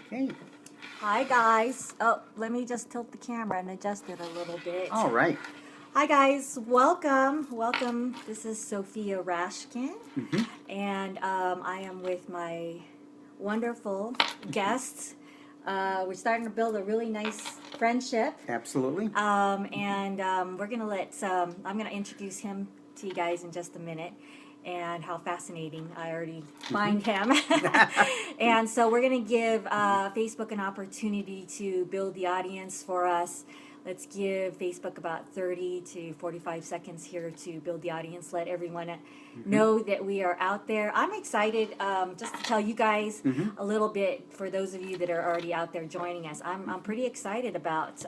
Okay. Hi guys. Oh, let me just tilt the camera and adjust it a little bit. All right. Hi guys. Welcome. This is Sophia Rashkin, and I am with my wonderful guests. We're starting to build a really nice friendship. Absolutely. We're gonna I'm gonna introduce him to you guys in just a minute, and how fascinating I already find him. And so we're gonna give Facebook an opportunity to build the audience for us. Let's give Facebook about 30 to 45 seconds here to build the audience. Let everyone know that we are out there. I'm excited just to tell you guys a little bit, for those of you that are already out there joining us. I'm pretty excited about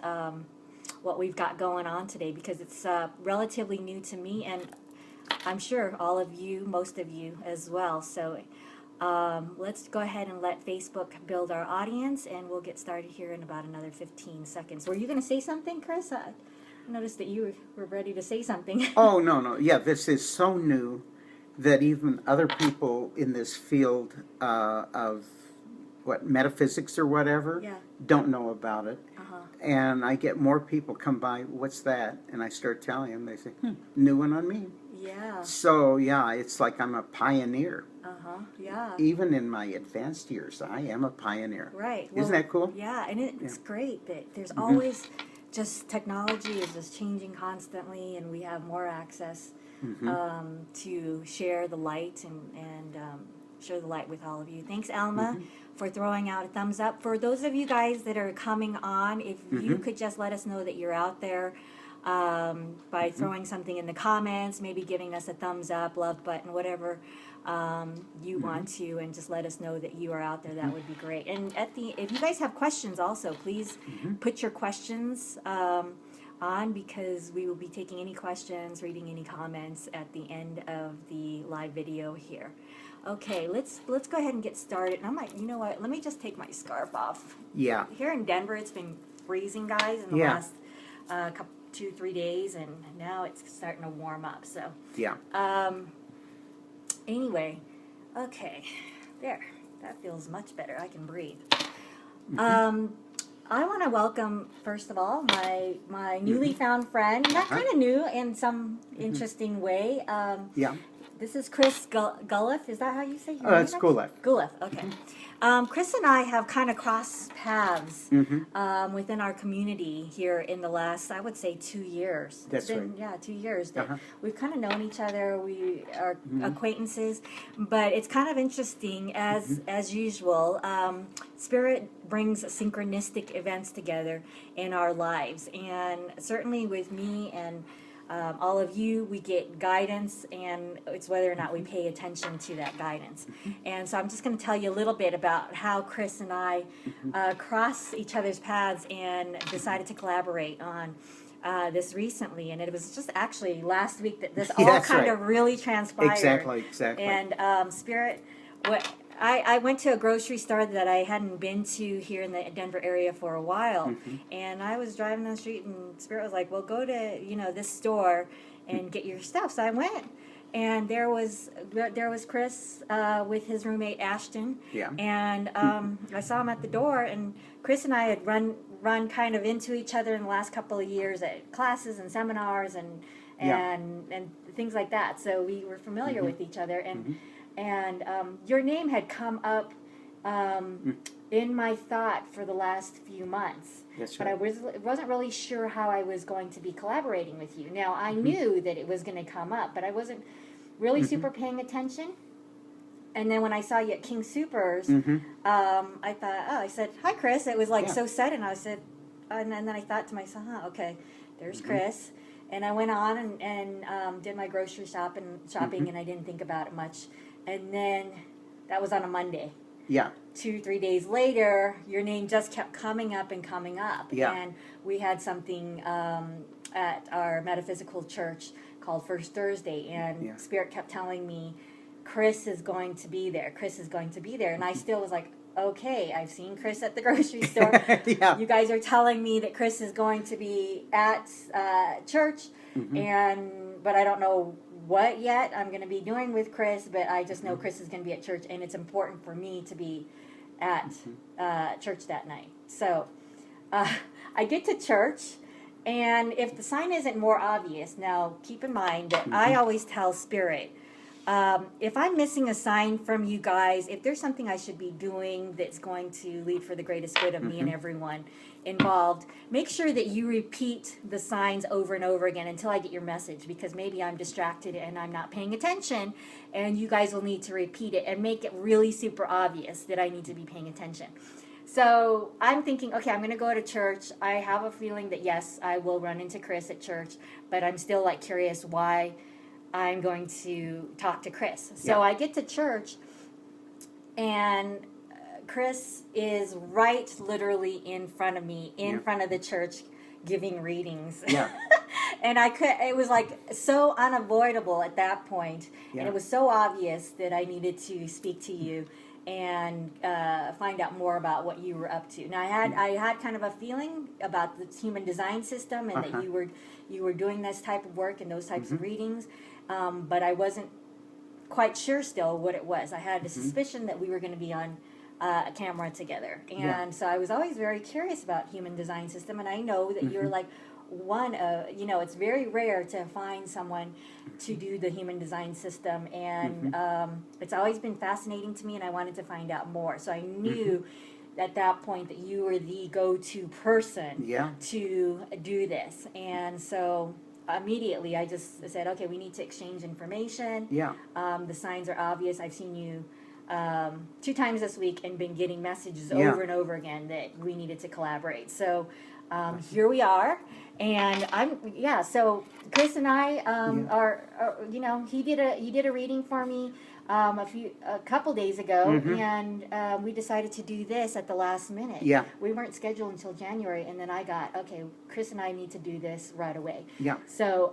what we've got going on today, because it's relatively new to me, and I'm sure all of you, most of you as well. So let's go ahead and let Facebook build our audience, and we'll get started here in about another 15 seconds. Were you going to say something, Chris? I noticed that you were ready to say something. Oh, no. Yeah, this is so new that even other people in this field of metaphysics or whatever don't know about it. And I get more people come by, what's that? And I start telling them, they say, new one on me. Yeah. So, yeah, it's like I'm a pioneer. Yeah. Even in my advanced years, I am a pioneer. Right. Isn't that cool? Yeah, and it's great that there's always just technology is just changing constantly, and we have more access to share the light and share the light with all of you. Thanks, Alma, for throwing out a thumbs up. For those of you guys that are coming on, if you could just let us know that you're out there by throwing something in the comments, maybe giving us a thumbs up, love button, whatever you want to, and just let us know that you are out there. That would be great. And if you guys have questions also, please put your questions on, because we will be taking any questions, reading any comments at the end of the live video here. Okay, let's go ahead and get started. And you know what? Let me just take my scarf off. Yeah. Here in Denver, it's been freezing, guys, in the last 2-3 days, and now it's starting to warm up. So yeah. Anyway, okay, there. That feels much better. I can breathe. I want to welcome, first of all, my newly found friend. Not kind of new in some interesting way. Yeah. This is Chris Guleff. Is that how you say your name? It's Guleff. Guleff, okay. Chris and I have kind of crossed paths within our community here in the last, I would say, 2 years. That's right. Yeah, 2 years. That we've kind of known each other. We are acquaintances. But it's kind of interesting, as usual. Spirit brings synchronistic events together in our lives. And certainly with me and all of you, we get guidance, and it's whether or not we pay attention to that guidance. And so I'm just going to tell you a little bit about how Chris and I crossed each other's paths and decided to collaborate on this recently. And it was just actually last week that this all kind of really transpired. Exactly. And Spirit, I went to a grocery store that I hadn't been to here in the Denver area for a while, and I was driving down the street, and Spirit was like, well, go to, this store and get your stuff. So I went, and there was Chris with his roommate Ashton, and I saw him at the door, and Chris and I had run kind of into each other in the last couple of years at classes and seminars and things like that. So we were familiar with each other, and your name had come up in my thought for the last few months. That's right. But I wasn't really sure how I was going to be collaborating with you. Now, I knew that it was going to come up, but I wasn't really super paying attention. And then when I saw you at King Supers, I thought, I said, hi, Chris. It was like so sudden. I said, and then I thought to myself, okay, there's Chris. And I went on and did my grocery shopping, and I didn't think about it much. And then that was on a Monday. Yeah. 2-3 days later, your name just kept coming up and coming up. Yeah. And we had something at our metaphysical church called First Thursday, and Spirit kept telling me, Chris is going to be there. Chris is going to be there. And I still was like, okay, I've seen Chris at the grocery store. You guys are telling me that Chris is going to be at church, but I don't know what yet I'm going to be doing with Chris, but I just know Chris is going to be at church, and it's important for me to be at church that night. So I get to church, and if the sign isn't more obvious, now keep in mind that I always tell Spirit, if I'm missing a sign from you guys, if there's something I should be doing that's going to lead for the greatest good of me and everyone involved, make sure that you repeat the signs over and over again until I get your message, because maybe I'm distracted and I'm not paying attention, and you guys will need to repeat it and make it really super obvious that I need to be paying attention. So I'm thinking, okay, I'm going to go to church. I have a feeling that, yes, I will run into Chris at church, but I'm still like curious why I'm going to talk to Chris. So I get to church, and Chris is right literally in front of me, in front of the church, giving readings. Yeah. And it was like so unavoidable at that point. Yeah. And it was so obvious that I needed to speak to you and find out more about what you were up to. Now, I had kind of a feeling about the human design system, and that you were doing this type of work and those types of readings, but I wasn't quite sure still what it was. I had a suspicion that we were going to be on a camera together, and so I was always very curious about human design system, and I know that you're like one of, it's very rare to find someone to do the human design system, and it's always been fascinating to me, and I wanted to find out more. So I knew at that point that you were the go-to person to do this, and so immediately I just said, okay, we need to exchange information. The signs are obvious. I've seen you 2 times this week and been getting messages over and over again that we needed to collaborate. So here we are, and so Chris and I are you did a reading for me a couple days ago, and we decided to do this at the last minute. We weren't scheduled until January, and then I got, okay, Chris and I need to do this right away. So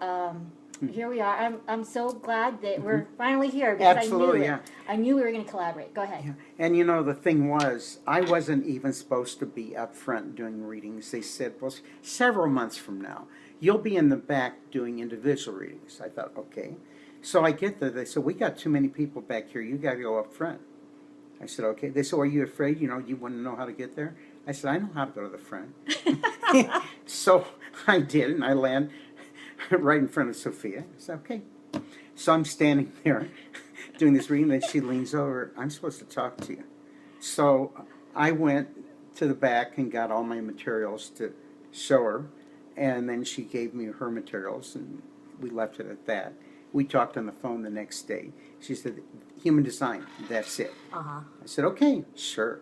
here we are. I'm so glad that we're finally here, because Absolutely, I knew we were going to collaborate. Go ahead. And the thing was, I wasn't even supposed to be up front doing readings. They said, well, several months from now, you'll be in the back doing individual readings. I thought, okay. So I get there. They said, we got too many people back here. You got to go up front. I said, okay. They said, are you afraid? You wouldn't know how to get there? I said, I know how to go to the front. So I did, and I landed right in front of Sophia. I said, okay. So I'm standing there doing this reading, and she leans over. I'm supposed to talk to you. So I went to the back and got all my materials to show her, and then she gave me her materials, and we left it at that. We talked on the phone the next day. She said, human design, that's it. I said, okay, sure.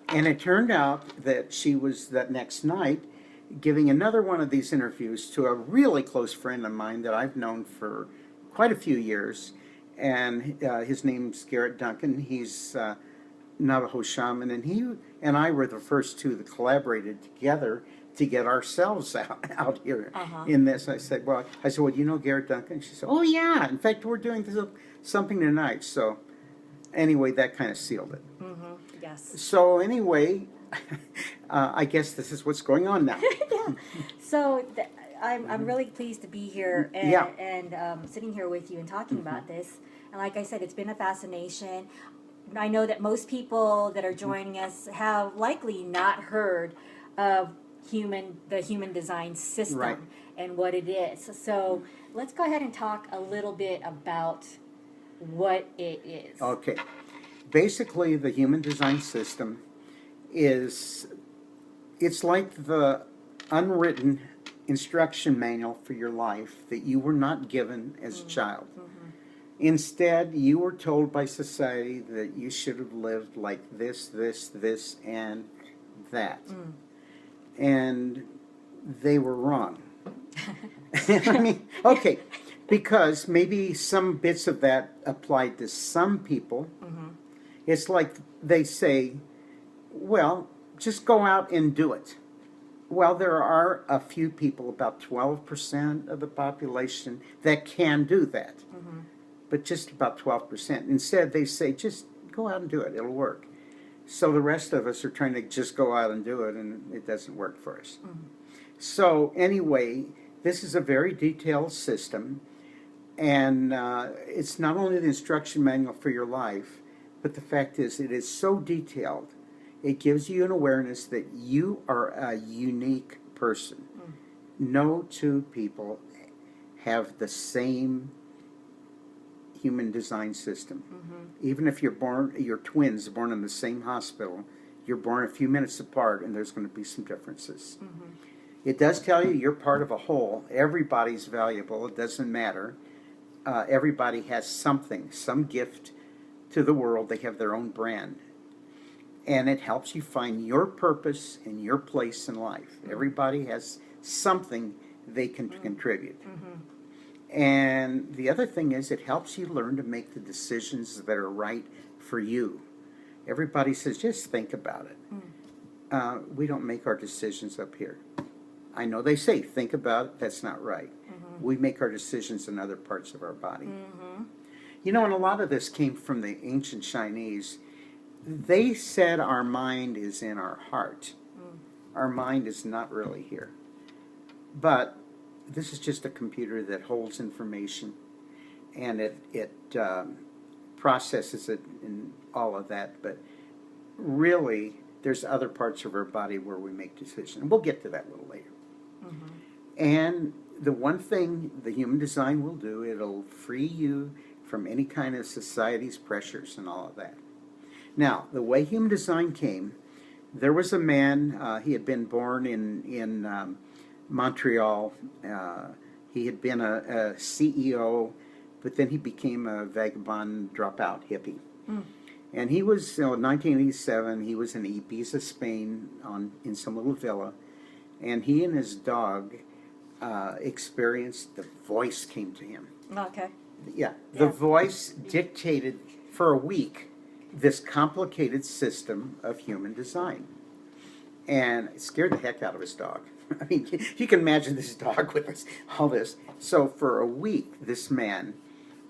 And it turned out that she was, that next night, giving another one of these interviews to a really close friend of mine that I've known for quite a few years, and his name's Garrett Duncan. He's Navajo Shaman, and he and I were the first 2 that collaborated together to get ourselves out here in this. I said, well, you know Garrett Duncan? She said, oh yeah, in fact, we're doing something tonight. So anyway, that kind of sealed it. Yes. So anyway, I guess this is what's going on now. So I'm really pleased to be here and sitting here with you and talking about this. And like I said, it's been a fascination. I know that most people that are joining us have likely not heard of the human design system and what it is. So let's go ahead and talk a little bit about what it is. Okay. Basically, the human design system it's like the unwritten instruction manual for your life that you were not given as a child. Instead, you were told by society that you should have lived like this, and that. And they were wrong. I mean, okay, because maybe some bits of that applied to some people. It's like they say, well, just go out and do it. Well, there are a few people, about 12% of the population, that can do that. But just about 12%. Instead, they say, just go out and do it. It'll work. So the rest of us are trying to just go out and do it, and it doesn't work for us. So anyway, this is a very detailed system, and it's not only the instruction manual for your life, But the fact is, it is so detailed. It gives you an awareness that you are a unique person. No two people have the same human design system. Even if you're twins born in the same hospital, you're born a few minutes apart, and there's going to be some differences. It does tell you you're part of a whole. Everybody's valuable. It doesn't matter. Everybody has something, some gift to the world. They have their own brand. And it helps you find your purpose and your place in life. Everybody has something they can contribute. And the other thing is, it helps you learn to make the decisions that are right for you. Everybody says, just think about it. We don't make our decisions up here. I know they say, think about it. That's not right. We make our decisions in other parts of our body. You know, and a lot of this came from the ancient Chinese. They said our mind is in our heart. Our mind is not really here. But this is just a computer that holds information, and it processes it and all of that. But really, there's other parts of our body where we make decisions. And we'll get to that a little later. And the one thing the human design will do, it'll free you from any kind of society's pressures and all of that. Now, the way human design came, there was a man, he had been born in Montreal. He had been a CEO, but then he became a vagabond dropout hippie. And he was, in 1987, he was in Ibiza, Spain, in some little villa. And he and his dog experienced, the voice came to him. Okay. Yeah, the voice dictated for a week this complicated system of human design. And it scared the heck out of his dog. I mean, you can imagine this dog with all this. So for a week, this man,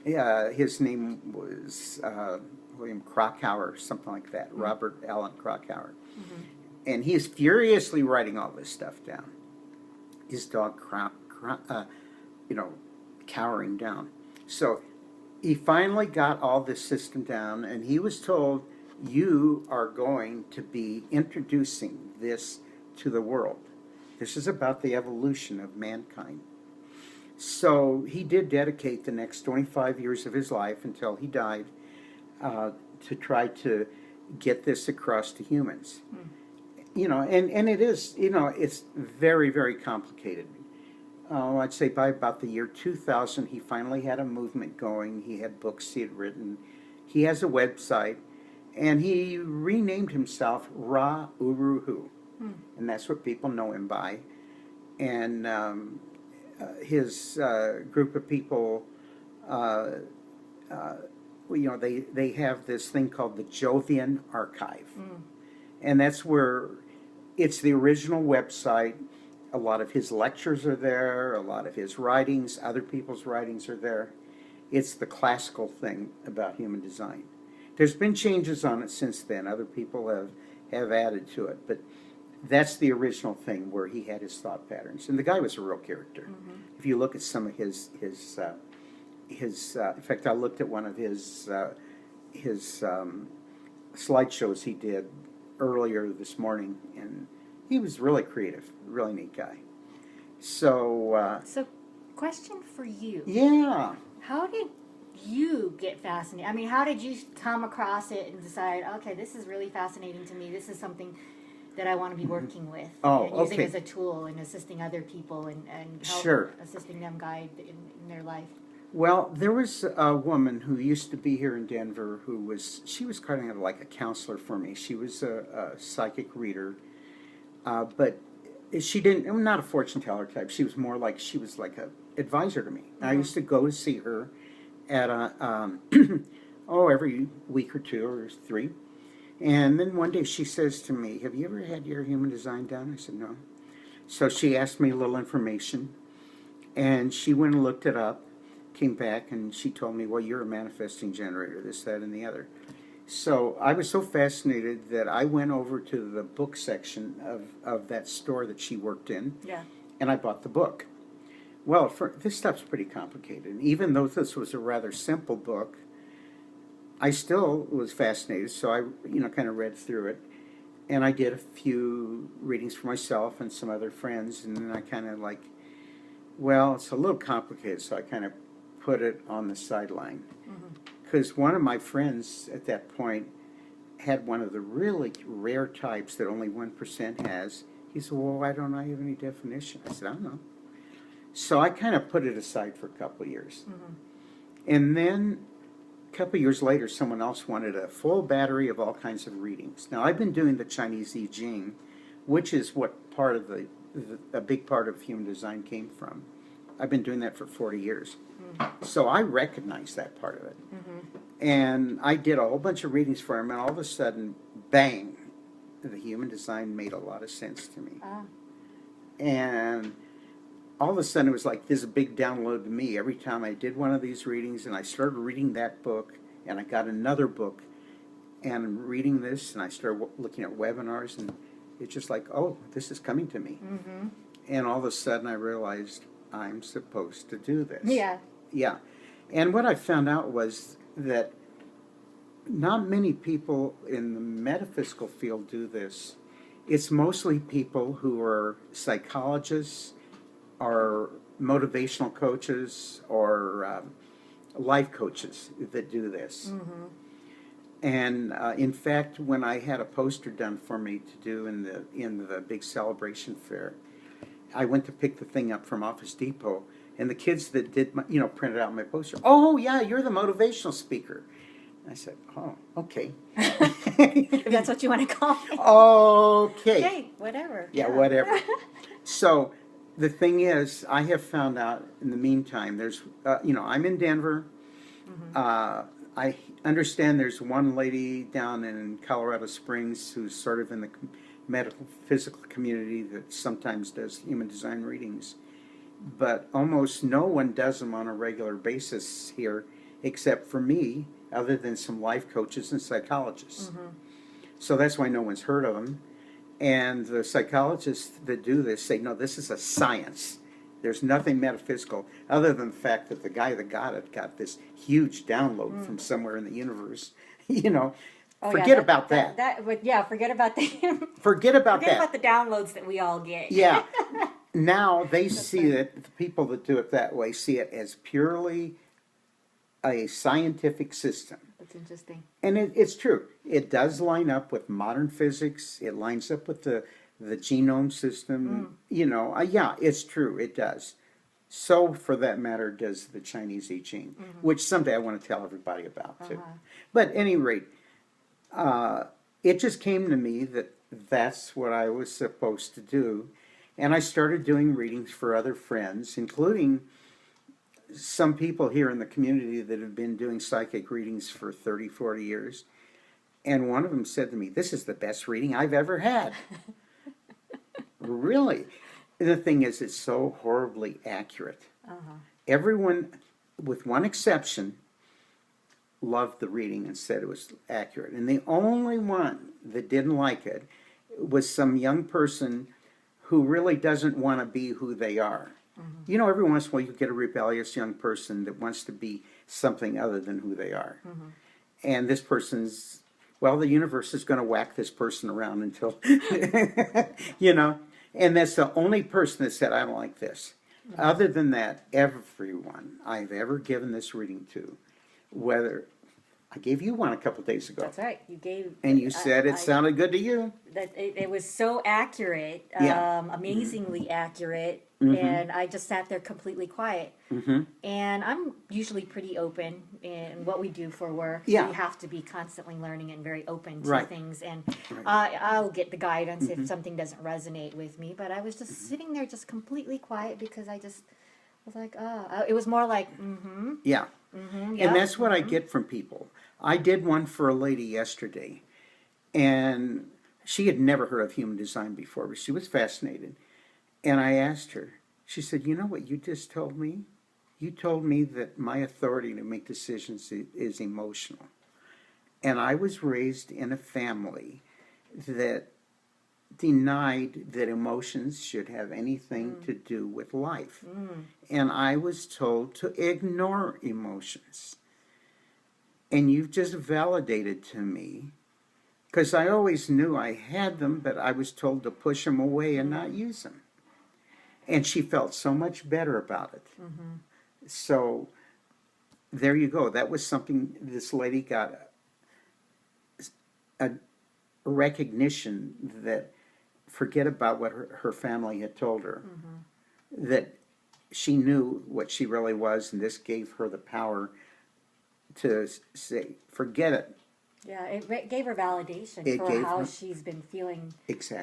his name was William Krakauer, something like that, Robert Allen Krakauer. And he is furiously writing all this stuff down. His dog, cowering down. So he finally got all this system down, and he was told, you are going to be introducing this to the world. This is about the evolution of mankind. So he did dedicate the next 25 years of his life until he died to try to get this across to humans. You know, and it is, it's very, very complicated. I'd say by about the year 2000, he finally had a movement going. He had books he had written. He has a website, and he renamed himself Ra Uru Hu, and that's what people know him by. And his group of people, they have this thing called the Jovian Archive, and that's where it's the original website. A lot of his lectures are there, a lot of his writings, other people's writings are there. It's the classical thing about human design. There's been changes on it since then. Other people have added to it, but that's the original thing where he had his thought patterns. And the guy was a real character. If you look at some of his in fact, I looked at one of his slideshows he did earlier this morning, and he was really creative, really neat guy. So, question for you. Yeah. How did you get fascinated? I mean, how did you come across it and decide, okay, this is really fascinating to me. This is something that I want to be working with and using as a tool and assisting other people and help assisting them guide in their life. Well, there was a woman who used to be here in Denver she was kind of like a counselor for me. She was a psychic reader, but I'm not a fortune teller type. She was more like, she was like a advisor to me. I used to go see her at every week or two or three. And then one day she says to me, have you ever had your human design done? I said, no. So she asked me a little information, and she went and looked it up, came back, and she told me, well, you're a manifesting generator, this, that, and the other. So I was so fascinated that I went over to the book section of that store that she worked in, and I bought the book. Well, this stuff's pretty complicated. Even though this was a rather simple book, I still was fascinated, so I, kind of read through it. And I did a few readings for myself and some other friends, and then I kind of like, well, it's a little complicated, so I kind of put it on the sideline. Because one of my friends at that point had one of the really rare types that only 1% has. He said, well, why don't I have any definition? I said, I don't know. So I kind of put it aside for a couple of years. And then a couple of years later, someone else wanted a full battery of all kinds of readings. Now, I've been doing the Chinese I Ching, which is what part of a big part of human design came from. I've been doing that for 40 years. So I recognize that part of it. And I did a whole bunch of readings for him, and all of a sudden, bang, the human design made a lot of sense to me. And all of a sudden, it was like this big download to me. Every time I did one of these readings, and I started reading that book, and I got another book, and reading this, and I started looking at webinars, and it's just like, oh, this is coming to me. And all of a sudden, I realized I'm supposed to do this. Yeah. And what I found out was that not many people in the metaphysical field do this. It's mostly people who are psychologists or motivational coaches or life coaches that do this. And in fact, when I had a poster done for me to do in the big celebration fair, I went to pick the thing up from Office Depot, and the kids that did printed out my poster. Oh yeah, you're the motivational speaker. I said, oh, okay. If that's what you want to call me. Okay. Okay, whatever. Yeah, whatever. So the thing is, I have found out in the meantime, there's, I'm in Denver. I understand there's one lady down in Colorado Springs who's sort of in the medical physical community that sometimes does human design readings. But almost no one does them on a regular basis here, except for me, other than some life coaches and psychologists. So that's why no one's heard of them. And the psychologists that do this say, no, this is a science. There's nothing metaphysical, other than the fact that the guy that got it got this huge download from somewhere in the universe. Forget about that. Forget about the Forget about forget about the downloads that we all get. Yeah. Now they see it, the people that do it that way see it as purely a scientific system. That's interesting. And it's true. It does line up with modern physics. It lines up with the genome system. Yeah, it's true. It does. So, for that matter, does the Chinese I Ching, which someday I want to tell everybody about, too. But at any rate, it just came to me that that's what I was supposed to do. And I started doing readings for other friends, including some people here in the community that have been doing psychic readings for 30, 40 years. And one of them said to me, this is the best reading I've ever had. Really? And the thing is, it's so horribly accurate. Everyone, with one exception, loved the reading and said it was accurate. And the only one that didn't like it was some young person who really doesn't want to be who they are. Every once in a while you get a rebellious young person that wants to be something other than who they are. And this person's, well, the universe is going to whack this person around until, and that's the only person that said, I don't like this. Other than that, everyone I've ever given this reading to, whether I gave you one a couple of days ago. That's right. You gave, and you said it sounded good to you. That it was so accurate, amazingly accurate, and I just sat there completely quiet. And I'm usually pretty open in what we do for work. Yeah. We have to be constantly learning and very open to things, and I'll get the guidance if something doesn't resonate with me. But I was just sitting there, just completely quiet, because I just was like, it was more like, Yeah. And that's what I get from people. I did one for a lady yesterday, and she had never heard of human design before, but she was fascinated. And I asked her, she said, you know what you just told me? You told me that my authority to make decisions is emotional. And I was raised in a family that denied that emotions should have anything to do with life. And I was told to ignore emotions. And you've just validated to me, because I always knew I had them, but I was told to push them away and not use them. And she felt so much better about it. So there you go. That was something this lady got a recognition that, forget about what her family had told her, that she knew what she really was, and this gave her the power to say, forget it. Yeah, it gave her validation for how she's been feeling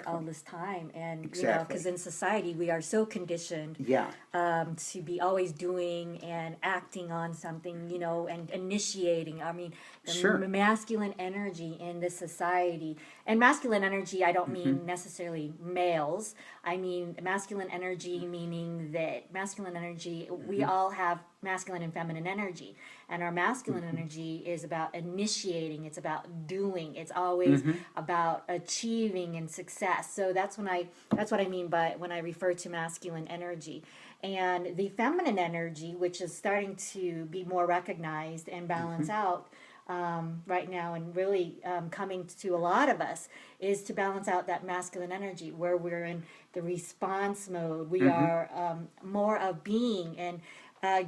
all this time. And, you know, because in society we are so conditioned to be always doing and acting on something, you know, and initiating. I mean, the masculine energy in this society. And masculine energy, I don't mean necessarily males. I mean masculine energy, meaning that masculine energy, we all have masculine and feminine energy. And our masculine energy is about initiating, it's about doing, it's always about achieving and success. So that's what I mean by when I refer to masculine energy. And the feminine energy, which is starting to be more recognized and balance out right now, and really coming to a lot of us, is to balance out that masculine energy where we're in the response mode. We are more of being and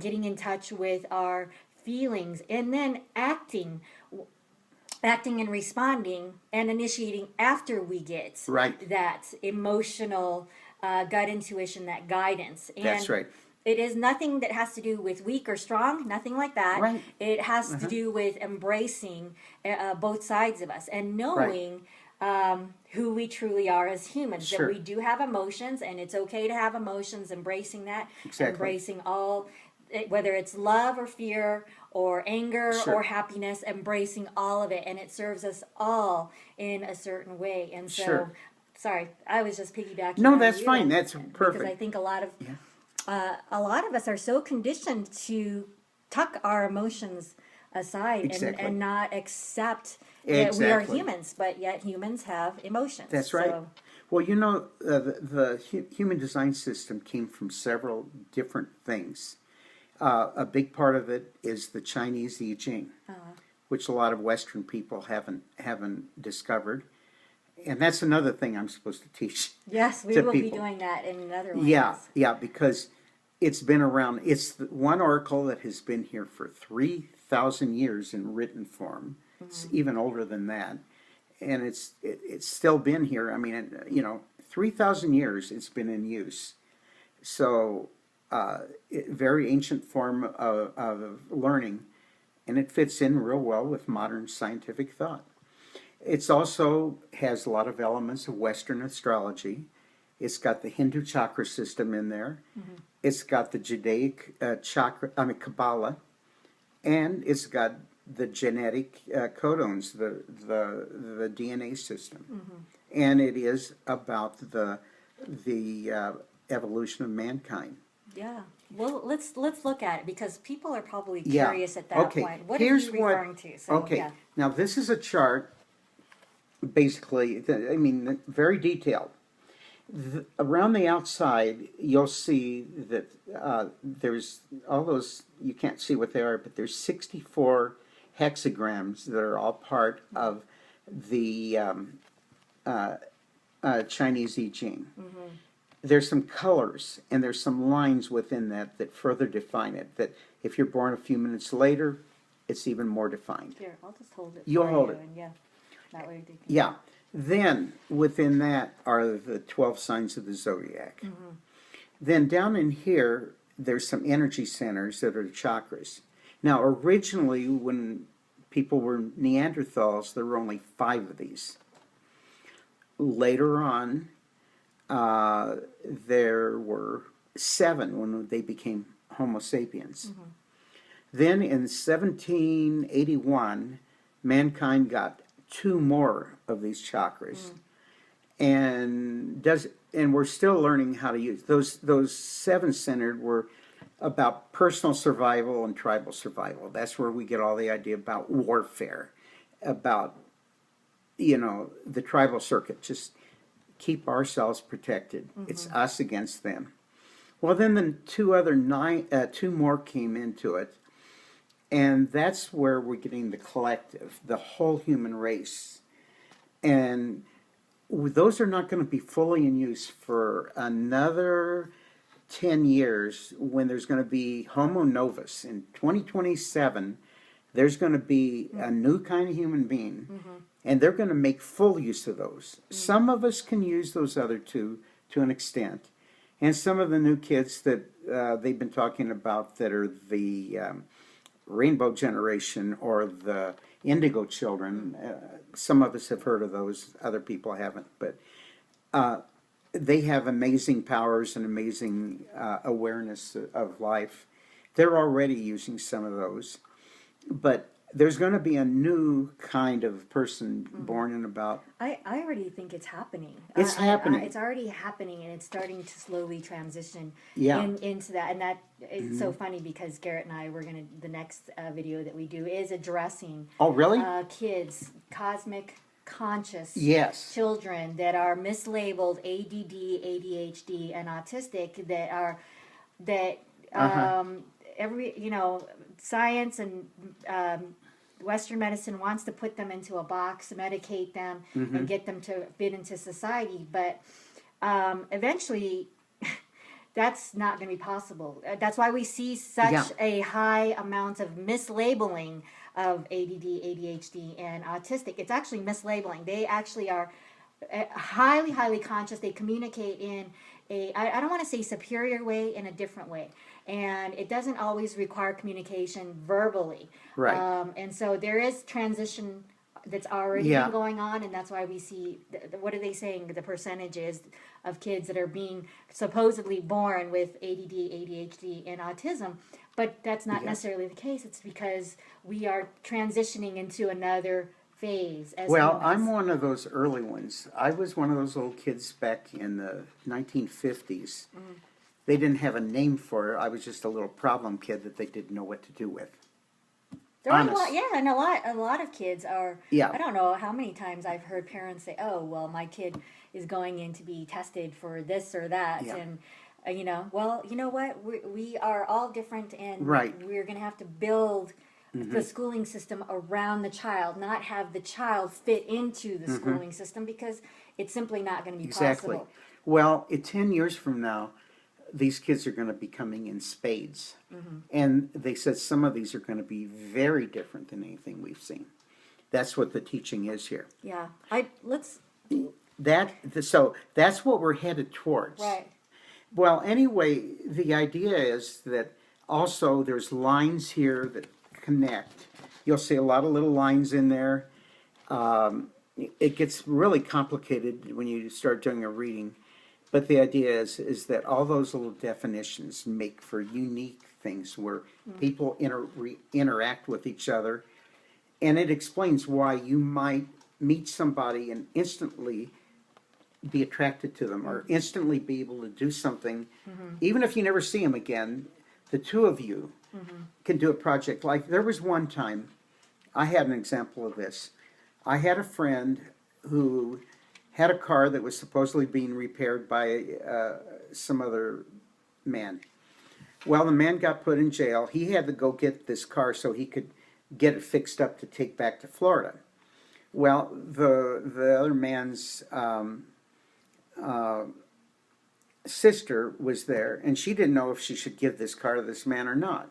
getting in touch with our feelings, and then acting and responding and initiating after we get that emotional gut intuition, that guidance. And that's right. It is nothing that has to do with weak or strong, nothing like that. Right. It has to do with embracing both sides of us and knowing who we truly are as humans. That we do have emotions, and it's okay to have emotions, embracing that, embracing all, whether it's love or fear or anger or happiness, embracing all of it, and it serves us all in a certain way. And so, sorry, I was just piggybacking. No, that's fine. That's perfect. Because I think a lot of us are so conditioned to tuck our emotions aside and not accept that we are humans, but yet humans have emotions. That's right. So, well, you know, the human design system came from several different things. A big part of it is the Chinese I Ching, which a lot of Western people haven't discovered, and that's another thing I'm supposed to teach. Yes, we will be doing that in another one. Yeah, because it's been around. It's one oracle that has been here for 3,000 years in written form. It's even older than that, and it's still been here. I mean, you know, 3,000 years it's been in use. So. Very ancient form of learning, and it fits in real well with modern scientific thought. It's also has a lot of elements of Western astrology. It's got the Hindu chakra system in there. It's got the Judaic Kabbalah, and it's got the genetic codons, the DNA system, and it is about the evolution of mankind. Yeah. Well, let's look at it, because people are probably curious at that point. What Here's are you referring to? So, Now this is a chart, basically, I mean, very detailed. Around the outside, you'll see that there's all those, you can't see what they are, but there's 64 hexagrams that are all part of the Chinese I Ching. There's some colors and there's some lines within that further define it. That if you're born a few minutes later, it's even more defined. Here, I'll just hold it. You'll hold it. And that way they can. Yeah. Then within that are the 12 signs of the zodiac. Then down in here, there's some energy centers that are the chakras. Now, originally, when people were Neanderthals, there were only 5 of these. Later on, there were 7 when they became Homo sapiens. Then in 1781, mankind got 2 more of these chakras, and we're still learning how to use those 7 centered were about personal survival and tribal survival. That's where we get all the idea about warfare, about, you know, the tribal circuit, just keep ourselves protected. It's us against them. Well, then the 2 more came into it, And that's where we're getting the collective, the whole human race. And those are not going to be fully in use for another 10 years when there's going to be Homo novus. In 2027, there's going to be a new kind of human being, and they're going to make full use of those. Some of us can use those other two to an extent, and some of the new kids that they've been talking about that are the rainbow generation or the indigo children, some of us have heard of those, other people haven't, but they have amazing powers and amazing awareness of life. They're already using some of those. But there's going to be a new kind of person born in about... I already think it's happening. It's happening. It's already happening, and it's starting to slowly transition into that. And that it's so funny because Garrett and I, the next video that we do is addressing... Oh, really? Kids, cosmic conscious children that are mislabeled ADD, ADHD, and autistic science and Western medicine wants to put them into a box, medicate them, and get them to fit into society. But eventually, that's not going to be possible. That's why we see such a high amount of mislabeling of ADD, ADHD, and autistic. It's actually mislabeling. They actually are highly, highly conscious. They communicate in I don't want to say superior way, in a different way. And it doesn't always require communication verbally. Right. And so there is transition that's already been going on, and that's why we see, what are they saying, the percentages of kids that are being supposedly born with ADD, ADHD, and autism. But that's not necessarily the case. It's because we are transitioning into another phase. Well, I'm one of those early ones. I was one of those little kids back in the 1950s. They didn't have a name for it. I was just a little problem kid that they didn't know what to do with. There are a lot, and a lot of kids are. Yeah. I don't know how many times I've heard parents say, "Oh, well, my kid is going in to be tested for this or that," and well, you know what? We are all different, and we're going to have to build the schooling system around the child, not have the child fit into the schooling system, because it's simply not going to be possible. Well, 10 years from now, these kids are going to be coming in spades. And they said some of these are going to be very different than anything we've seen. That's what the teaching is here. Yeah. So that's what we're headed towards. Right. Well, anyway, the idea is that also there's lines here that connect. You'll see a lot of little lines in there. It gets really complicated when you start doing a reading. But the idea is that all those little definitions make for unique things where people interact with each other. And it explains why you might meet somebody and instantly be attracted to them or instantly be able to do something. Even if you never see them again, the two of you can do a project. Like there was one time, I had an example of this. I had a friend who had a car that was supposedly being repaired by some other man. Well, the man got put in jail. He had to go get this car so he could get it fixed up to take back to Florida. Well, the other man's sister was there, and she didn't know if she should give this car to this man or not.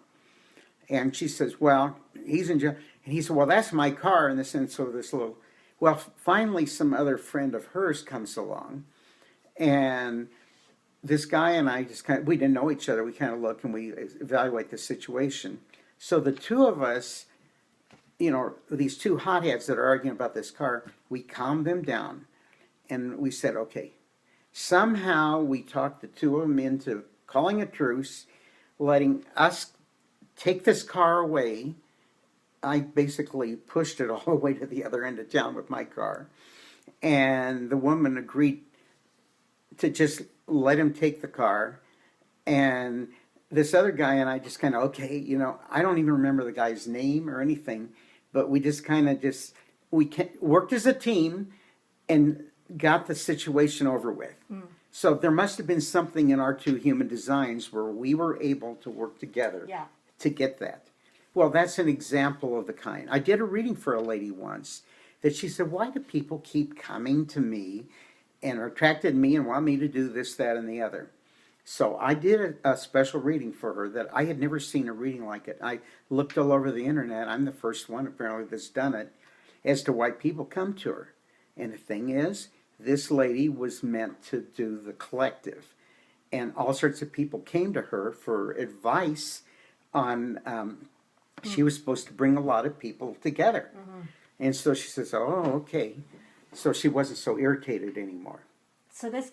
And she says, well, he's in jail. And he said, well, that's my car in the sense of this little... Well, finally, some other friend of hers comes along, and this guy and I just we didn't know each other. We kind of look and we evaluate the situation. So the two of us, these two hotheads that are arguing about this car, we calmed them down, and we said, okay, somehow we talked the two of them into calling a truce, letting us take this car away. I basically pushed it all the way to the other end of town with my car. And the woman agreed to just let him take the car. And this other guy and I just kind of, okay, I don't even remember the guy's name or anything, but we just kind of worked as a team and got the situation over with. So there must have been something in our two human designs where we were able to work together to get that. Well, that's an example of the kind. I did a reading for a lady once that she said, why do people keep coming to me and are attracted to me and want me to do this, that, and the other? So I did a special reading for her that I had never seen a reading like it. I looked all over the internet. I'm the first one apparently that's done it as to why people come to her. And the thing is, this lady was meant to do the collective. And all sorts of people came to her for advice on, she was supposed to bring a lot of people together. And so she says, oh, okay. So she wasn't so irritated anymore. So this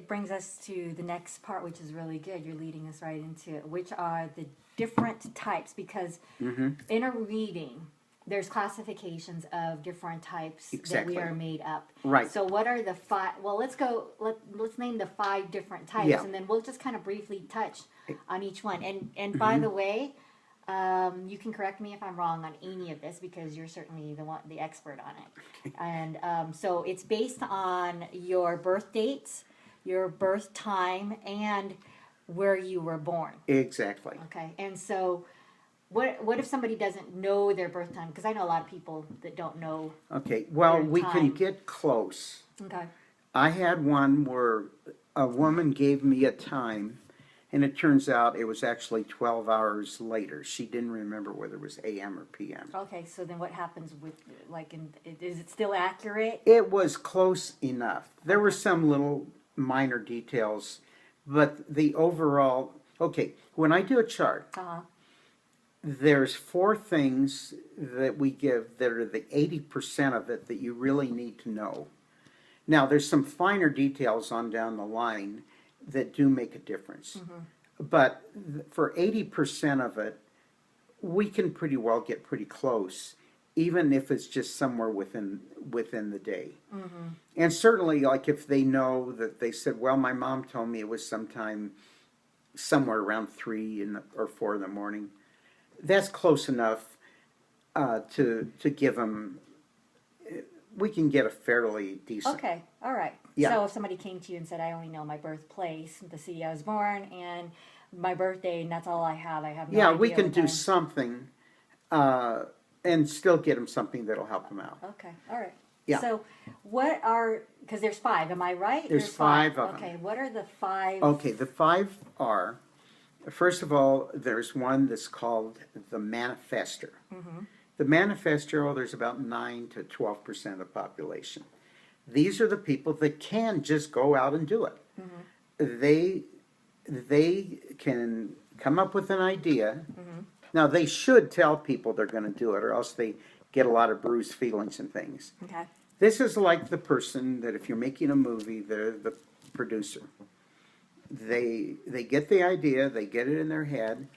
brings us to the next part, which is really good. You're leading us right into it, which are the different types. Because in a reading, there's classifications of different types that we are made up. Right. So what are the 5? Well, let's name the 5 different types, and then we'll just kind of briefly touch on each one. And by the way, you can correct me if I'm wrong on any of this because you're certainly the expert on it. And so it's based on your birth dates, your birth time, and where you were born. Exactly. Okay. And so what if somebody doesn't know their birth time? Because I know a lot of people that don't know. Okay. Well, their we time. can get close. Okay. I had one where a woman gave me a time, and it turns out it was actually 12 hours later. She didn't remember whether it was AM or PM. Okay, so then what happens with, is it still accurate? It was close enough. There were some little minor details, but the overall, okay, when I do a chart, there's 4 things that we give that are the 80% of it that you really need to know. Now, there's some finer details on down the line that do make a difference. But for 80% of it, we can pretty well get pretty close, even if it's just somewhere within the day. And certainly, like if they know that they said, well, my mom told me it was sometime somewhere around 3 or 4 in the morning, that's close enough to give them. We can get a fairly decent. Okay, all right. Yeah. So if somebody came to you and said, I only know my birthplace, the city I was born, and my birthday, and that's all I have no idea. We can what do time. something and still get them something that'll help them out. Okay, all right. Yeah. So because there's 5, am I right? There's 5 of them. Okay, what are the 5? Okay, the 5 are, first of all, there's one that's called the manifester. The manifester, there's about 9 to 12% of the population. These are the people that can just go out and do it. They can come up with an idea. Now, they should tell people they're going to do it, or else they get a lot of bruised feelings and things. Okay. This is like the person that if you're making a movie, they're the producer. They get the idea, they get it in their head,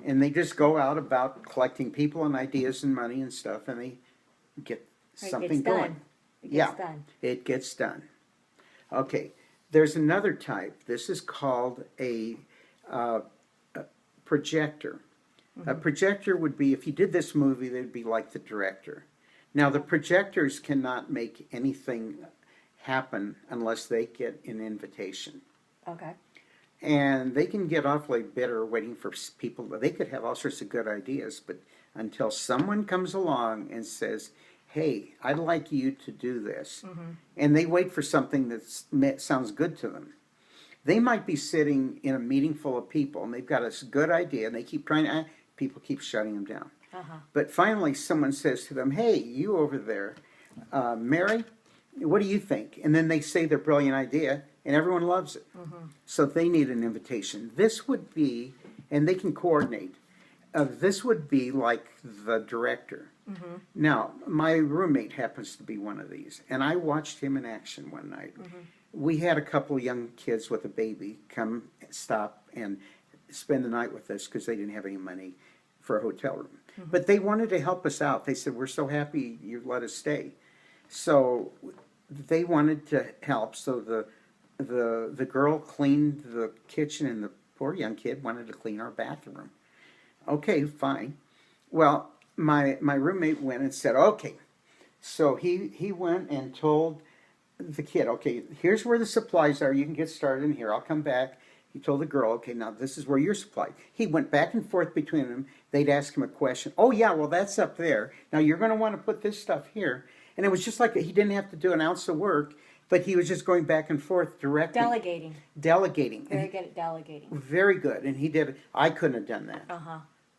and they just go out about collecting people and ideas and money and stuff, and they get something going. It gets done. It gets done. Okay, there's another type. This is called a projector. A projector would be, if you did this movie, they'd be like the director. Now, the projectors cannot make anything happen unless they get an invitation. Okay. And they can get awfully bitter waiting for people. They could have all sorts of good ideas, but until someone comes along and says, hey, I'd like you to do this, and they wait for something that sounds good to them. They might be sitting in a meeting full of people, and they've got a good idea, and they keep trying to, people keep shutting them down. But finally someone says to them, hey, you over there, Mary, what do you think? And then they say their brilliant idea, and everyone loves it. So they need an invitation. This would be, and they can coordinate, this would be like the director. Now, my roommate happens to be one of these, and I watched him in action one night. We had a couple of young kids with a baby come stop and spend the night with us because they didn't have any money for a hotel room. But they wanted to help us out. They said, we're so happy you let us stay. So they wanted to help, so the girl cleaned the kitchen, and the poor young kid wanted to clean our bathroom. Okay, fine. Well, my roommate went and said, okay. So he went and told the kid, okay, here's where the supplies are. You can get started in here. I'll come back He told the girl, okay, now this is where you're supplied. He went back and forth between them. They'd ask him a question. Oh, yeah, well, that's up there. Now you're going to want to put this stuff here. And it was just like he didn't have to do an ounce of work, but he was just going back and forth directing. Delegating. Very good at delegating. Very good. And he did. I couldn't have done that.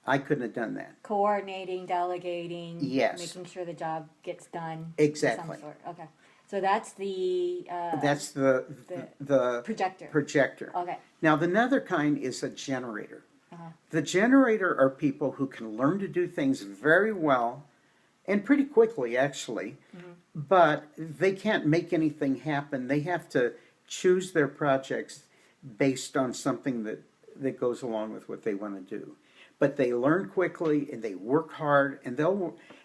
I couldn't have done that. Coordinating, delegating. Yes. Making sure the job gets done. Exactly. Of some sort. Okay. So that's the... that's the projector. Projector. Okay. Now, the other kind is a generator. The generator are people who can learn to do things very well and pretty quickly, actually, but they can't make anything happen. They have to choose their projects based on something that goes along with what they want to do. But they learn quickly and they work hard, and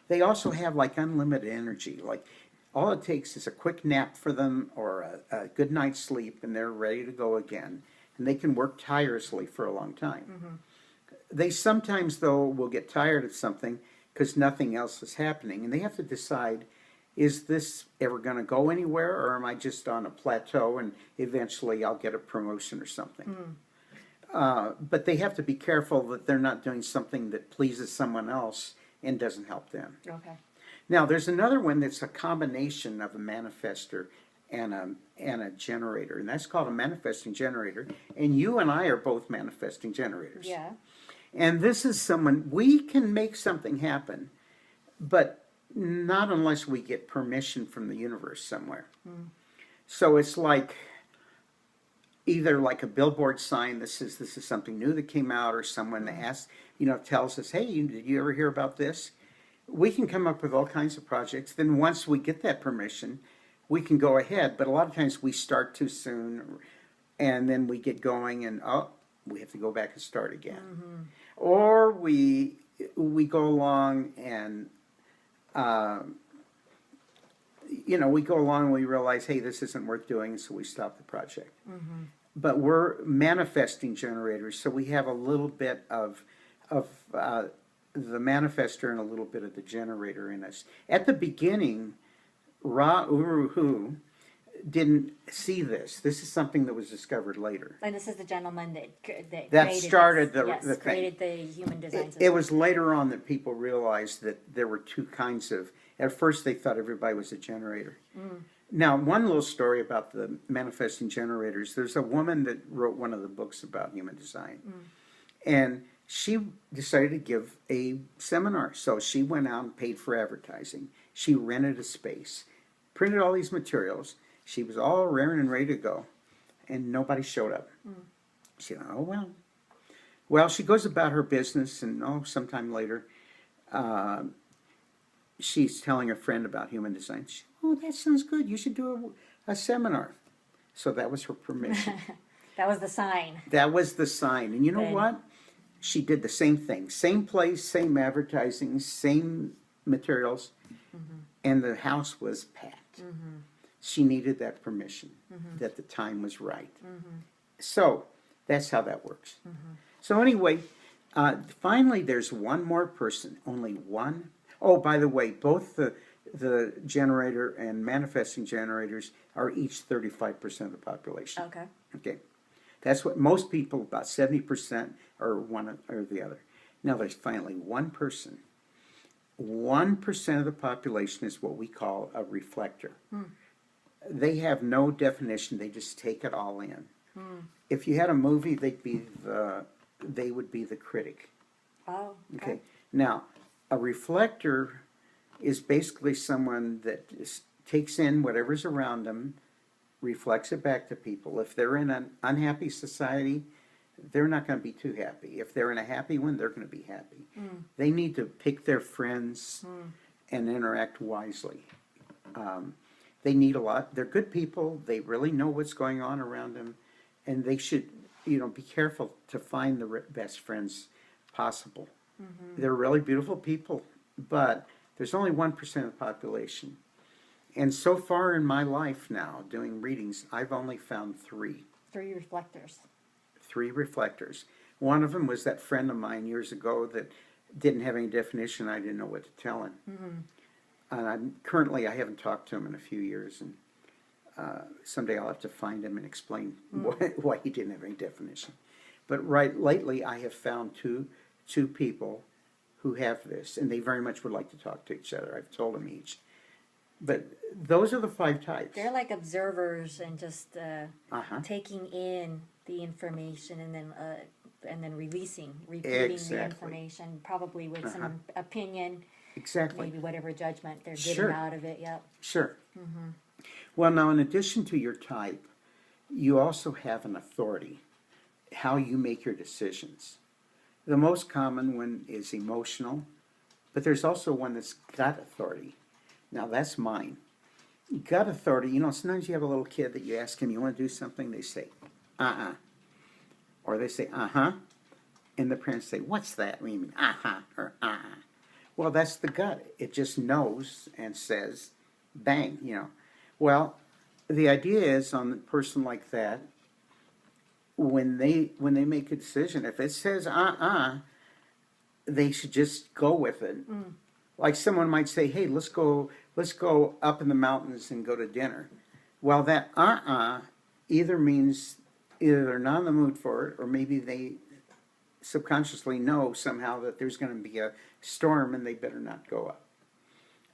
they also have like unlimited energy. Like all it takes is a quick nap for them or a good night's sleep, and they're ready to go again. And they can work tirelessly for a long time. They sometimes, though, will get tired of something because nothing else is happening, and they have to decide, is this ever going to go anywhere, or am I just on a plateau and eventually I'll get a promotion or something? But they have to be careful that they're not doing something that pleases someone else and doesn't help them. Okay. Now, there's another one that's a combination of a manifester and a generator, and that's called a manifesting generator. And you and I are both manifesting generators. Yeah. And this is someone, we can make something happen, but not unless we get permission from the universe somewhere. So it's like either like a billboard sign that says this is something new that came out, or someone asks, tells us, hey, did you ever hear about this? We can come up with all kinds of projects. Then once we get that permission, we can go ahead. But a lot of times we start too soon, and then we get going, and we have to go back and start again. Or we go along and we go along and we realize, hey, this isn't worth doing, so we stop the project. But we're manifesting generators, so we have a little bit of the manifester and a little bit of the generator in us. At the beginning, Ra-Uru-Hu didn't see this. This is something that was discovered later. And this is the gentleman that started the thing. Created the human design system. It was later on that people realized that there were two kinds of. At first, they thought everybody was a generator. Now, one little story about the manifesting generators. There's a woman that wrote one of the books about human design, and she decided to give a seminar. So she went out and paid for advertising. She rented a space, printed all these materials. She was all raring and ready to go, and nobody showed up. She said, oh, well. Well, she goes about her business, and sometime later, she's telling a friend about human design. She, that sounds good. You should do a seminar. So that was her permission. That was the sign. That was the sign. And you know what? She did the same thing. Same place, same advertising, same materials, and the house was packed. She needed that permission, that the time was right. So that's how that works. So anyway, finally there's one more person, only one. Oh, by the way, both the generator and manifesting generators are each 35% of the population. Okay. That's what most people, about 70%, are one or the other. Now there's finally one person. 1% of the population is what we call a reflector. They have no definition. They just take it all in. If you had a movie, they would be the critic. Okay. Now, a reflector is basically someone that takes in whatever's around them, reflects it back to people. If they're in an unhappy society, they're not going to be too happy. If they're in a happy one, they're going to be happy. They need to pick their friends and interact wisely. They need a lot. They're good people. They really know what's going on around them, and they should, be careful to find the best friends possible. They're really beautiful people, but there's only 1% of the population. And so far in my life now, doing readings, I've only found 3. 3 reflectors. 3 reflectors. One of them was that friend of mine years ago that didn't have any definition. I didn't know what to tell him. And I haven't talked to him in a few years. Someday I'll have to find him and explain why he didn't have any definition. But lately I have found two people who have this, and they very much would like to talk to each other. I've told them each. But those are the 5 types. They're like observers and just taking in the information and then repeating the information, probably with some opinion. Exactly. Maybe whatever judgment they're getting out of it. Yep. Sure. Well, now in addition to your type, you also have an authority, how you make your decisions. The most common one is emotional, but there's also one that's gut authority. Now that's mine. Gut authority, sometimes you have a little kid that you ask him, you want to do something? They say, uh-uh. Or they say, uh-huh. And the parents say, what's that? We mean, uh-huh, or uh-uh. Well, that's the gut. It just knows and says, bang, Well, the idea is on a person like that, when they make a decision, if it says they should just go with it. Like someone might say, hey, let's go up in the mountains and go to dinner. Well, that either means either they're not in the mood for it, or maybe they subconsciously know somehow that there's going to be a storm and they better not go up.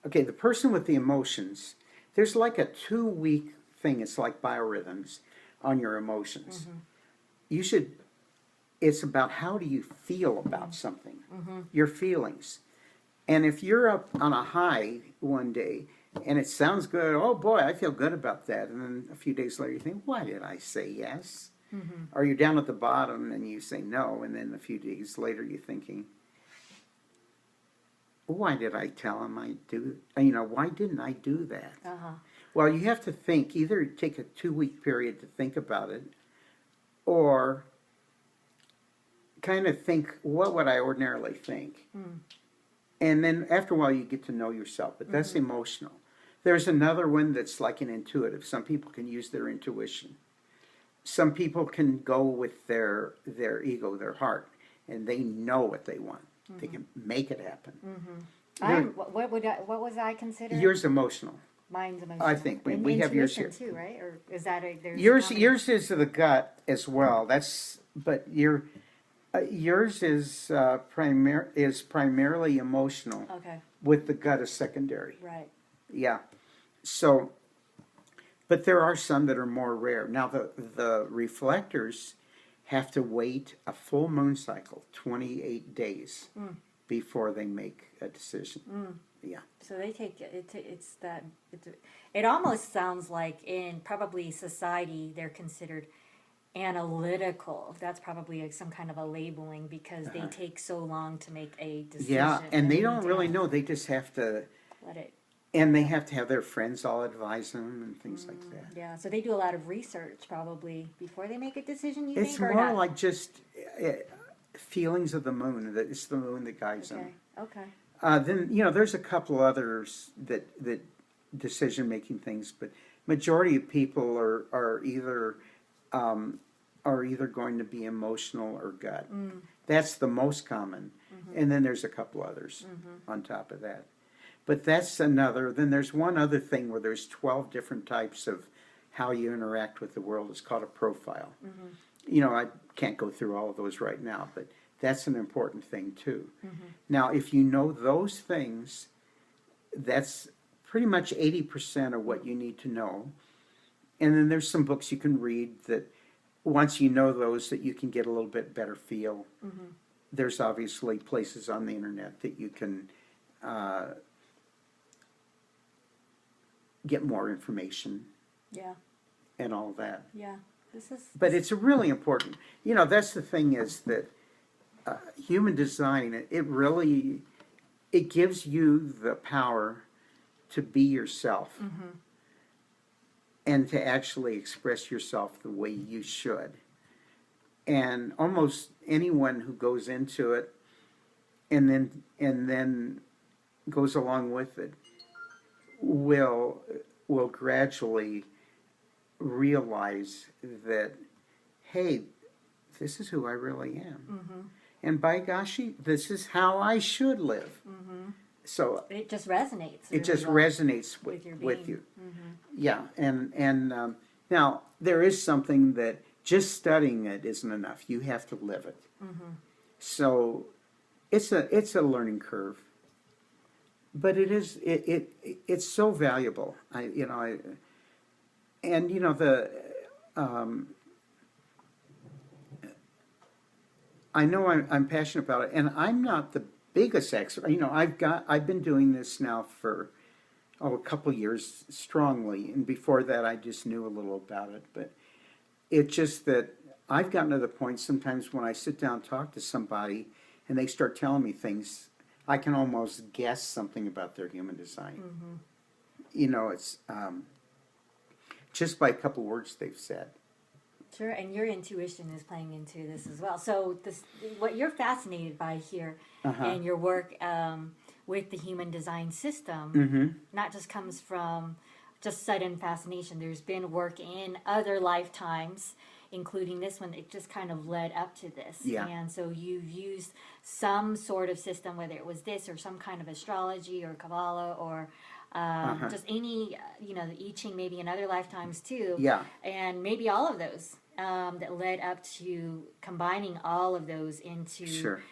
Okay, the person with the emotions, there's like a 2-week thing. It's like biorhythms on your emotions. It's about how do you feel about something, your feelings. And if you're up on a high one day and it sounds good, oh boy, I feel good about that. And then a few days later you think, why did I say yes? Or you're down at the bottom and you say no. And then a few days later you're thinking, why did I tell him why didn't I do that? Well, you have to think, either take a 2-week period to think about it, or kind of think, what would I ordinarily think? And then after a while you get to know yourself, but that's emotional. There's another one that's like an intuitive. Some people can use their intuition. Some people can go with their ego, their heart, and they know what they want. They can make it happen. What was I considered? Yours emotional. Mine's emotional. I think we have yours here too, right? Or is that yours is the gut as well. Yours is primarily emotional. Okay. With the gut as secondary. Right. Yeah. So, but there are some that are more rare. Now the reflectors have to wait a full moon cycle, 28 days, before they make a decision. Yeah. So they take it almost sounds like in probably society they're considered analytical. That's probably some kind of a labeling because they take so long to make a decision. Yeah, and they don't really know. They just have to let it. And they have to have their friends all advise them and things like that. Yeah, so they do a lot of research probably before they make a decision, you it's think? It's more like just feelings of the moon. That it's the moon that guides them. Okay. Then, there's a couple others that decision-making things, but majority of people are either going to be emotional or gut. That's the most common. And then there's a couple others on top of that. But that's another. Then there's one other thing where there's 12 different types of how you interact with the world. It's called a profile. I can't go through all of those right now, but that's an important thing too. Now, if you know those things, that's pretty much 80% of what you need to know. And then there's some books you can read that once you know those, that you can get a little bit better feel. There's obviously places on the internet that you can get more information. Yeah. And all that. Yeah. But it's really important. That's the thing is that human design, it gives you the power to be yourself and to actually express yourself the way you should. And almost anyone who goes into it and then goes along with it will gradually realize that, hey, this is who I really am. And by gosh, this is how I should live. So it just resonates. it Really just well resonates with your with being. you. Mm-hmm. Yeah, and now there is something that just studying it isn't enough. You have to live it. Mm-hmm. So it's a learning curve, but it's so valuable. Um, I know I'm passionate about it, and I'm not the biggest expert. I've been doing this now for a couple years strongly, and before that I just knew a little about it. But it's just that I've gotten to the point sometimes when I sit down and talk to somebody, and they start telling me things, I can almost guess something about their human design. Mm-hmm. It's just by a couple words they've said. Sure, and your intuition is playing into this as well. So what you're fascinated by here, and your work with the human design system, Mm-hmm. not just comes from just sudden fascination. There's been work in other lifetimes, including this one. It just kind of led up to this, Yeah. and so you've used some sort of system, whether it was this or some kind of astrology or Kabbalah or just any, the I Ching maybe in other lifetimes too. Yeah. And maybe all of those that led up to combining all of those into Sure.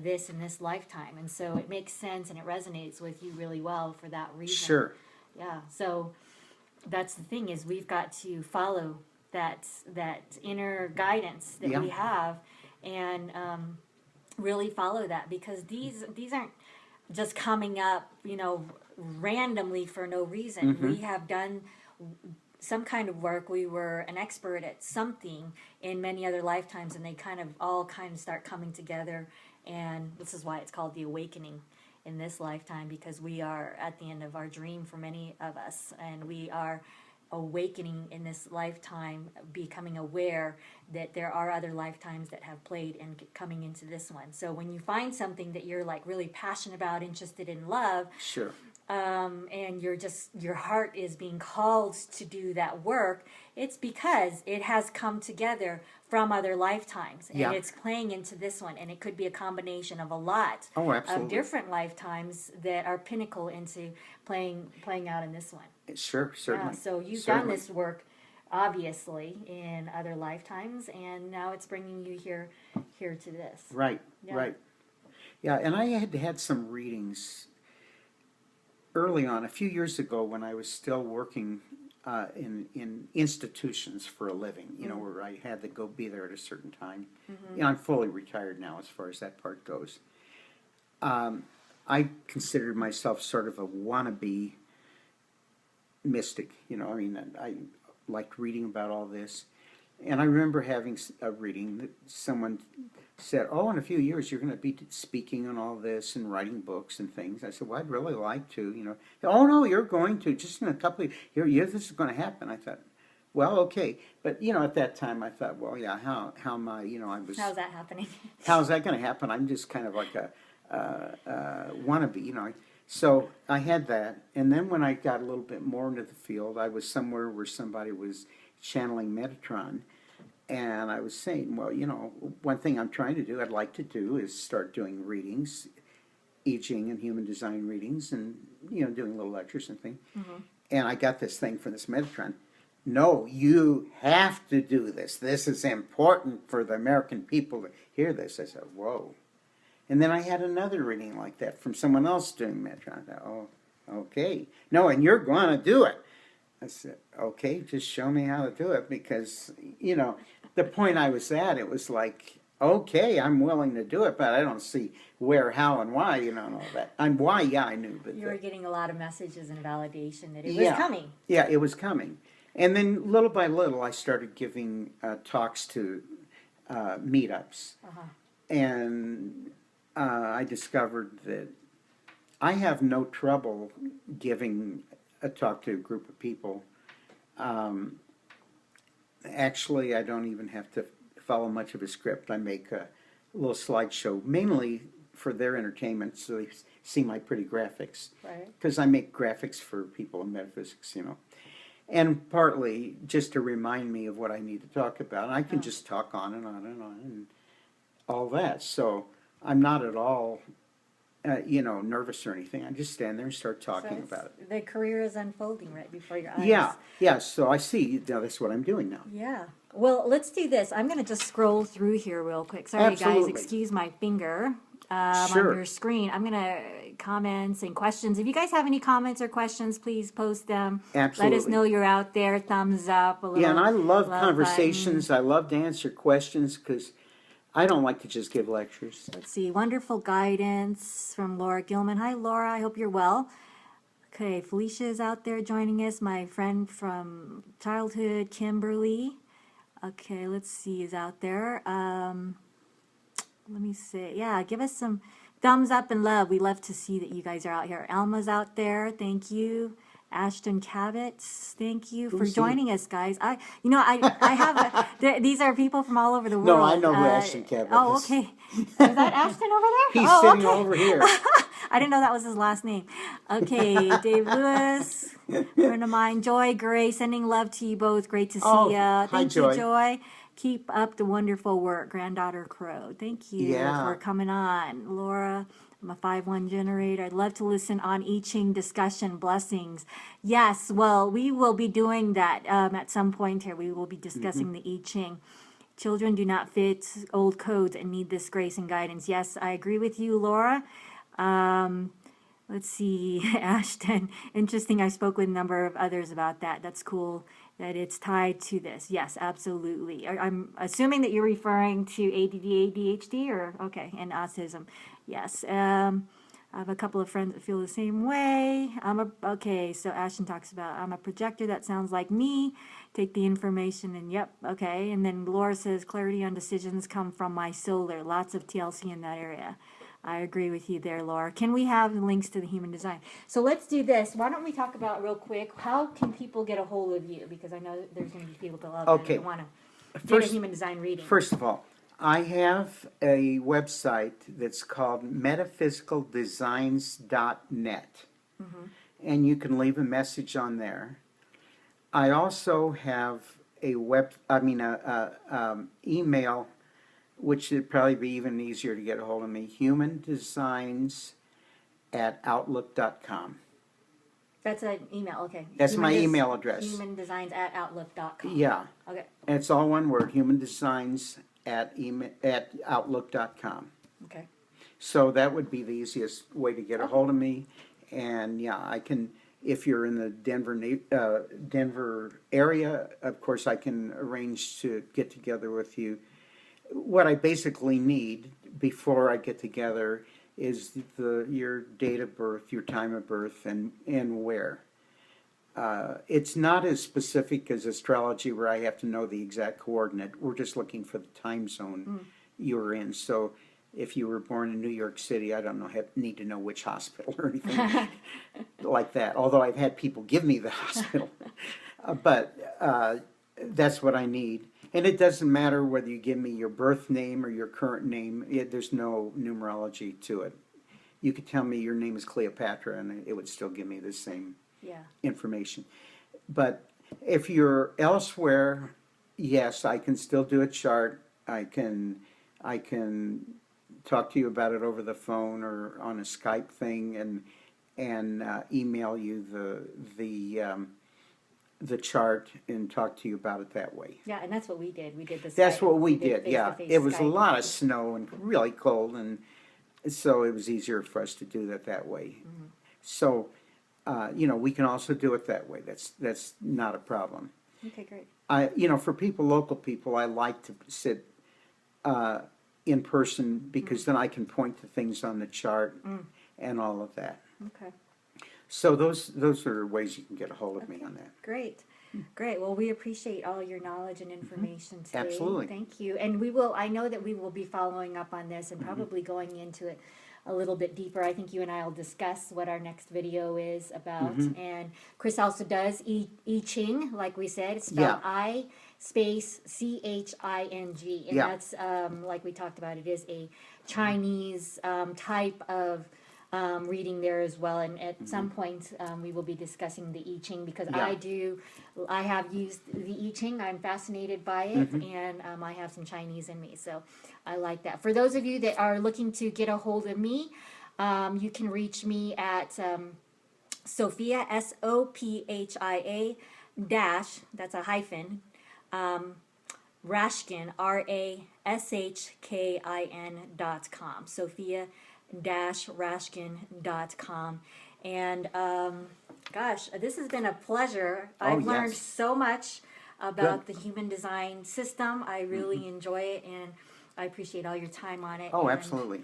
this in this lifetime. And so it makes sense and it resonates with you really well for that reason. Sure. Yeah. So that's the thing is we've got to follow that inner guidance that Yeah. we have and really follow that because these aren't just coming up, randomly for no reason. Mm-hmm. We have done some kind of work. We were an expert at something in many other lifetimes, and they all start coming together. And this is why it's called the awakening in this lifetime, because we are at the end of our dream for many of us, and we are awakening in this lifetime, becoming aware that there are other lifetimes that have played and coming into this one. So when you find something that you're like really passionate about, interested in, love, Sure. and your heart is being called to do that work, it's because it has come together from other lifetimes, and Yeah. it's playing into this one, and it could be a combination of a lot Oh, of absolutely. different lifetimes that are pinnacle into playing out in this one. Sure. Certainly. So you've done Certainly. this work obviously in other lifetimes, and now it's bringing you here to this. Right. Yeah. Right. Yeah, and I had some readings early on, a few years ago, when I was still working in institutions for a living. Where I had to go be there at a certain time. Mm-hmm. I'm fully retired now, as far as that part goes. I considered myself sort of a wannabe mystic. I liked reading about all this. And I remember having a reading that someone said, "Oh, in a few years you're going to be speaking on all this and writing books and things." I said, "Well, I'd really like to." "Oh no, you're going to just in a couple of years. This is going to happen." I thought, "Well, okay," but at that time I thought, "Well, yeah, how am I?" I was. How's that happening? How's that going to happen? I'm just kind of like a wannabe. So I had that, and then when I got a little bit more into the field, I was somewhere where somebody was channeling Metatron, and I was saying, well, one thing I'm trying to do, I'd like to do, is start doing readings, I Ching and human design readings, and doing little lectures and things. Mm-hmm. And I got this thing from this Metatron. No, you have to do this. This is important for the American people to hear this. I said, whoa. And then I had another reading like that from someone else doing Metatron. I thought, oh, okay. No, and you're going to do it. I said, okay, just show me how to do it, because, the point I was at, it was like, okay, I'm willing to do it, but I don't see where, how, and why, and all that. And why, yeah, I knew. But You were getting a lot of messages and validation that it Yeah. was coming. Yeah, it was coming. And then little by little, I started giving talks to meetups. Uh-huh. And I discovered that I have no trouble giving a talk to a group of people. Actually, I don't even have to follow much of a script. I make a little slideshow, mainly for their entertainment, so they see my pretty graphics. Right. Because I make graphics for people in metaphysics, And partly just to remind me of what I need to talk about. And I can just talk on and on and on and all that. So I'm not at all nervous or anything. I just stand there and start talking about it. The career is unfolding right before your eyes. Yeah. So I see. Now that's what I'm doing now. Yeah. Well, let's do this. I'm going to just scroll through here real quick. Sorry, guys. Excuse my finger on your screen. I'm going to comments and questions. If you guys have any comments or questions, please post them. Absolutely. Let us know you're out there. Thumbs up. And I love conversations. Button. I love to answer questions because I don't like to just give lectures. Let's see. Wonderful guidance from Laura Gilman. Hi, Laura. I hope you're well. Okay, Felicia is out there joining us. My friend from childhood, Kimberly. Okay, let's see, is out there. Let me see. Yeah, give us some thumbs up and love. We love to see that you guys are out here. Alma's out there. Thank you. Ashton Kavitz, thank you for joining us, guys. I have these are people from all over the world. No, I know who Ashton Kavitz is. Oh, okay. Is that Ashton over there? He's sitting over here. I didn't know that was his last name. Okay, Dave Lewis, friend of mine. Joy Gray, sending love to you both. Great to see you. Thank you, Joy. Keep up the wonderful work. Granddaughter Crow, thank you for coming on. Laura, I'm a 5-1 generator. I'd love to listen on I Ching discussion. Blessings. Yes, well, we will be doing that at some point here. We will be discussing the I Ching. Children do not fit old codes and need this grace and guidance. Yes, I agree with you, Laura. Let's see, Ashton. Interesting. I spoke with a number of others about that. That's cool that it's tied to this. Yes, absolutely. I'm assuming that you're referring to ADD, ADHD, or okay, and autism. Yes. I have a couple of friends that feel the same way. Okay, so Ashton talks about, I'm a projector. That sounds like me. Take the information and yep, okay. And then Laura says, clarity on decisions come from my solar. Lots of TLC in that area. I agree with you there, Laura. Can we have links to the human design? So let's do this. Why don't we talk about real quick, how can people get a hold of you? Because I know there's going to be people that love that want to get a human design reading. First of all, I have a website that's called metaphysicaldesigns.net, and you can leave a message on there. I also have a email, which would probably be even easier to get a hold of me, humandesigns@outlook.com. That's an email, okay. That's my email address. Humandesigns@outlook.com. Yeah. Okay. And it's all one word, humandesigns@outlook.com. Okay. So that would be the easiest way to get a hold of me. And yeah, I can, if you're in the Denver area, of course I can arrange to get together with you. What I basically need before I get together is your date of birth, your time of birth, and where. It's not as specific as astrology where I have to know the exact coordinate. We're just looking for the time zone you're in. So if you were born in New York City, I don't need to know which hospital or anything like that. Although I've had people give me the hospital. But that's what I need. And it doesn't matter whether you give me your birth name or your current name. There's no numerology to it. You could tell me your name is Cleopatra, and it would still give me the same information. But if you're elsewhere, yes, I can still do a chart. I can talk to you about it over the phone or on a Skype thing, and email you the chart and talk to you about it that way. Yeah, and that's what we did. We did this. That's what we did. Yeah, it was a lot of snow and really cold, and so it was easier for us to do that way. So, we can also do it that way. That's not a problem. Okay, great. For local people, I like to sit in person because then I can point to things on the chart and all of that. Okay. So those are ways you can get a hold of me on that. Great. Great. Well, we appreciate all your knowledge and information today. Absolutely. Thank you. And I know that we will be following up on this and probably going into it a little bit deeper. I think you and I will discuss what our next video is about. And Chris also does I Ching, like we said. It's spelled I space CHING. And that's, like we talked about, it is a Chinese type of reading there as well, and at some point we will be discussing the I Ching because I have used the I Ching. I'm fascinated by it, and I have some Chinese in me, so I like that. For those of you that are looking to get a hold of me, You can reach me at Sophia, Sophia dash, that's a hyphen, Rashkin, RASHKIN.com. Sophia-Rashkin.com. And gosh, this has been a pleasure. I've learned so much about the human design system. I really enjoy it, and I appreciate all your time on it. Oh, and absolutely.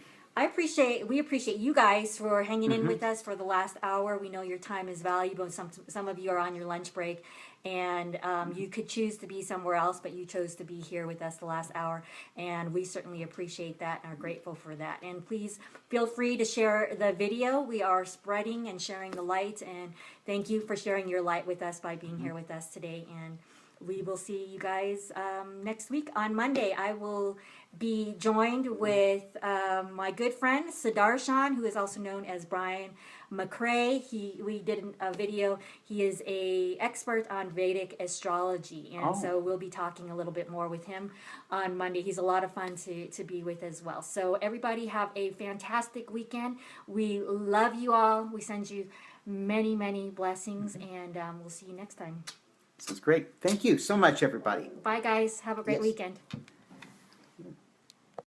we appreciate you guys for hanging in with us for the last hour. We know your time is valuable. Some of you are on your lunch break, and you could choose to be somewhere else, but you chose to be here with us the last hour, and we certainly appreciate that and are grateful for that. And please feel free to share the video. We are spreading and sharing the light, and thank you for sharing your light with us by being here with us today. And we will see you guys next week on Monday. I will be joined with my good friend Sudarshan, who is also known as Brian McCrae. We did a video. He is a expert on Vedic astrology, and so we'll be talking a little bit more with him on Monday. He's a lot of fun to be with as well. So everybody have a fantastic weekend. We love you all. We send you many, many blessings, and we'll see you next time. This is great. Thank you so much, everybody. Bye, guys. Have a great weekend.